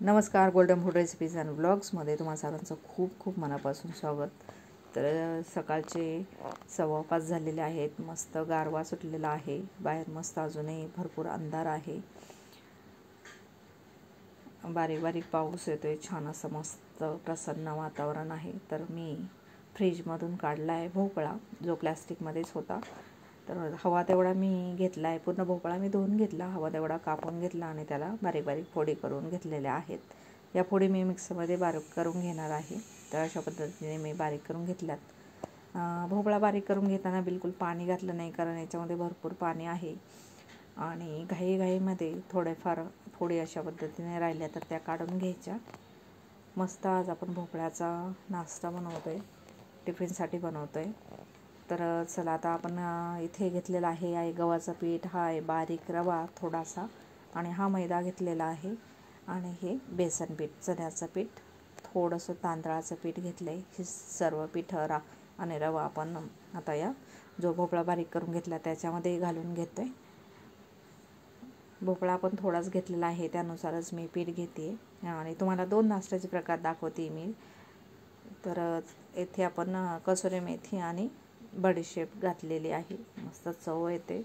नमस्कार, golden food recipes and ब्लॉग्समध्ये तुम्हा सर्वांचं खूप खूप मनापासून स्वागत. तर सकाळचे 5:15 झालेले आहेत. मस्त गारवा सुटलेला आहे. बाहेर मस्त अजूनही भरपूर अंधार आहे. बारीक बारीक पाऊस येतोय. छान असं मस्त प्रसन्न वातावरण आहे. तर मी फ्रीजमधून काढला आहे भोपळा, जो प्लॅस्टिकमध्येच होता. तर हवा तेवढा मी घेतला आहे. पूर्ण भोपळा मी धुवून घेतला, हवा तेवढा कापून घेतला आणि त्याला बारीक बारीक फोडी करून घेतलेल्या आहेत. या फोडी मी मिक्सरमध्ये बारीक करून घेणार आहे. तर अशा पद्धतीने मी बारीक करून घेतल्यात. भोपळा बारीक करून घेताना बिलकुल पाणी घातलं नाही, कारण याच्यामध्ये भरपूर पाणी आहे आणि घाईमध्ये थोडेफार फोडी अशा पद्धतीने राहिल्या तर त्या काढून घ्यायच्या. मस्त आज आपण भोपळ्याचा नाश्ता बनवतो आहे, टिफिनसाठी बनवतो आहे. तर चला, आता आपण इथे घेतलेला आहे गव्हाचं पीठ, हा आहे बारीक रवा थोडासा, आणि हा मैदा घेतलेला आहे, आणि हे बेसन पीठ, चण्याचं पीठ, थोडंसं तांदळाचं पीठ घेतलं आहे. हे सर्व पीठ आणि रवा आपण आता या जो भोपळा बारीक करून घेतला त्याच्यामध्ये घालून घेतो आहे. भोपळा आपण थोडाच घेतलेला आहे, त्यानुसारच मी पीठ घेते आणि तुम्हाला 2 नाश्त्याचे प्रकार दाखवते मी. तर येथे आपण कसुरी मेथी आणि बडीशेप घातलेली आहे. मस्त चव येते.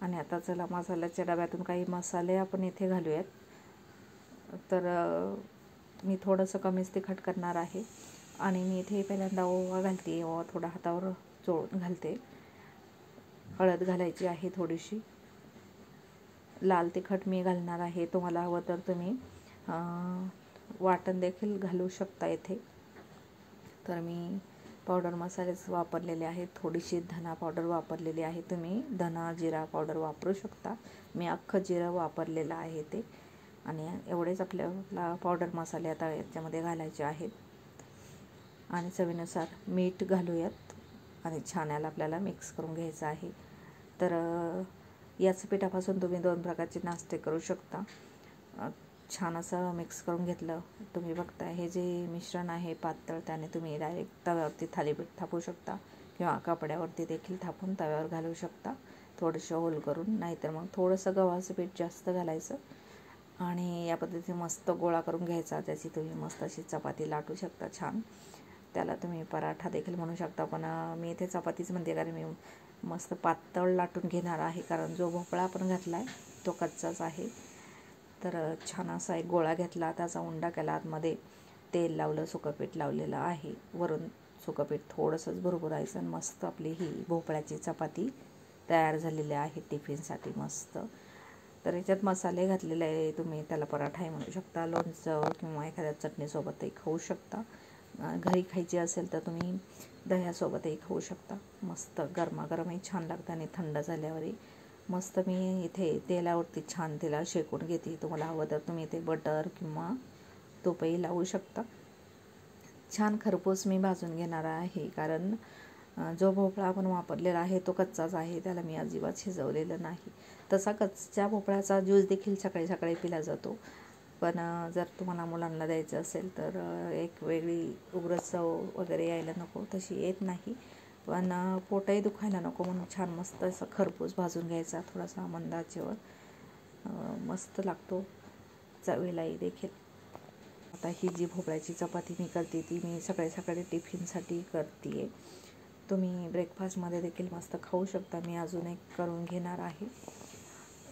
आणि आता चला, मसाल्याच्या डब्यातून काही मसाले आपण इथे घालूयात. तर मी थोडंसं कमीच तिखट करणार आहे, आणि मी इथे पहिल्यांदा ओवा घालते. ओवा थोडा हातावर चोळून घालते. हळद घालायची आहे थोडीशी. लाल तिखट मी घालणार आहे. तुम्हाला हवं तर तुम्ही वाटण देखील घालू शकता इथे. तर मी पावडर मसालेच वापरलेले आहेत. थोडीशी धना पावडर वापरलेली आहे. तुम्ही धना जिरा पावडर वापरू शकता. मी अख्खं जिरं वापरलेलं आहे ते. आणि एवढेच आपल्याला पावडर मसाले आता याच्यामध्ये घालायचे आहेत. आणि चवीनुसार मीठ घालूयात आणि छान याला आपल्याला मिक्स करून घ्यायचं आहे. तर याच पिठापासून तुम्ही 2 प्रकारचे नाश्ते करू शकता. छान असं मिक्स करून घेतलं. तुम्ही बघता हे जे मिश्रण आहे पातळ, त्याने तुम्ही डायरेक्ट तव्यावरती थालीपीठ थापू शकता, किंवा कपड्यावरती देखील थापून तव्यावर घालू शकता, थोडंसं होल करून. नाहीतर मग थोडंसं गव्हाचं पीठ जास्त घालायचं आणि या पद्धतीने मस्त गोळा करून घ्यायचा. त्याची तुम्ही मस्त अशी चपाती लाटू शकता छान. त्याला तुम्ही पराठा देखील म्हणू शकता, पण मी इथे चपातीच म्हणते, कारण मी मस्त पातळ लाटून घेणार आहे, कारण जो भोपळा आपण घातला आहे तो कच्चाच आहे. तर छान असा एक गोळा घेतला, त्याचा उंडा केला, आतमध्ये तेल लावलं, सुकंपीठ लावलेलं आहे, वरून सुकंपीठ थोडंसंच भुरभुरायचं, आणि मस्त आपली ही भोपळ्याची चपाती तयार झालेली आहे टिफिनसाठी मस्त. तर याच्यात मसाले घातलेले आहे. तुम्ही त्याला पराठाही म्हणू शकता, लोणचं किंवा एखाद्या चटणीसोबतही खाऊ शकता. घरी खायची असेल तर तुम्ही दह्यासोबतही खाऊ शकता. मस्त गरमागरमही छान लागतं, आणि थंड झाल्यावरही मस्त. मी इथे तेलावरती छान तेला शेकून घेते. तुम्हाला हवं तर तुम्ही इथे बटर किंवा तूपही लावू शकता. छान खरपूस मी भाजून घेणार आहे, कारण जो भोपळा आपण वापरलेला आहे तो कच्चाच आहे, त्याला मी अजिबात शिजवलेलं नाही. तसा कच्च्या भोपळ्याचा ज्यूस देखील सकाळी सकाळी पिला जातो, पण जर तुम्हाला मुलांना द्यायचं असेल तर एक वेगळी उग्र चव वगैरे यायला नको, तशी येत नाही, पण पोटही दुखायला नको, म्हणून छान मस्त असं खरपूस भाजून घ्यायचा, थोडासा मंद आचेवर. मस्त लागतो चवीलाही देखील. आता ही जी भोपळ्याची चपाती मी करते ती मी सकाळी सकाळी टिफिनसाठी करते आहे. तुम्ही ब्रेकफास्टमध्ये देखील मस्त खाऊ शकता. मी अजून एक करून घेणार आहे.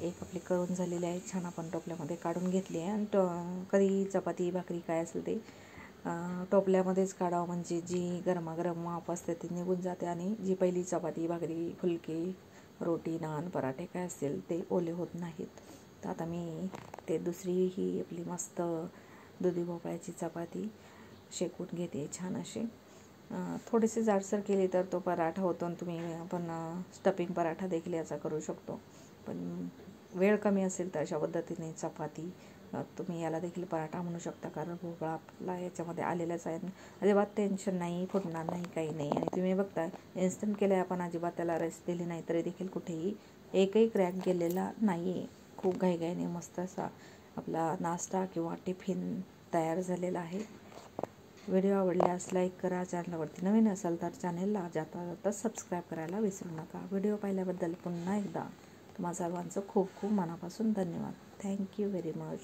एक आपली करून झालेली आहे, छान आपण टोपल्यामध्ये काढून घेतली आहे. आणि कधी चपाती भाकरी काय असेल ते टोपल्यामध्येच काढावं, म्हणजे जी गरमागरम वाफ असते ती निघून जाते, आणि जी पहिली चपाती भाकरी फुलकी रोटी नान पराठे काय असतील ते ओले होत नाहीत. तर आता मी ते दुसरी ही आपली मस्त दुधी भोपळ्याची चपाती शेकून घेते छान अशी. थोडीशी जाडसर केली तर तो पराठा होतो, आणि तुम्ही आपण स्टफिंग पराठा देखील याचा करू शकतो. पण वेळ कमी असेल तर अशा पद्धतीने चपाती तुम्ही याला देखील पराठा म्हणू शकता, कारण भोपळा आपला याच्यामध्ये आलेलाच आहे. अजिबात टेन्शन नाही, फुटणार नाही, काही नाही. आणि तुम्ही बघता इन्स्टंट केलं आहे आपण, अजिबात त्याला रेस्ट दिली नाही तरी देखील कुठेही एकही क्रॅक गेलेला नाही आहे. खूप घाईघाईने मस्त असा आपला नाश्ता किंवा टिफिन तयार झालेला आहे. व्हिडिओ आवडल्यास लाईक करा. चॅनलवरती नवीन असाल तर चॅनेलला जाता सबस्क्राईब करायला विसरू नका. व्हिडिओ पाहिल्याबद्दल पुन्हा एकदा तुम्हा सर्वांचं खूप खूप मनापासून धन्यवाद. Thank you very much.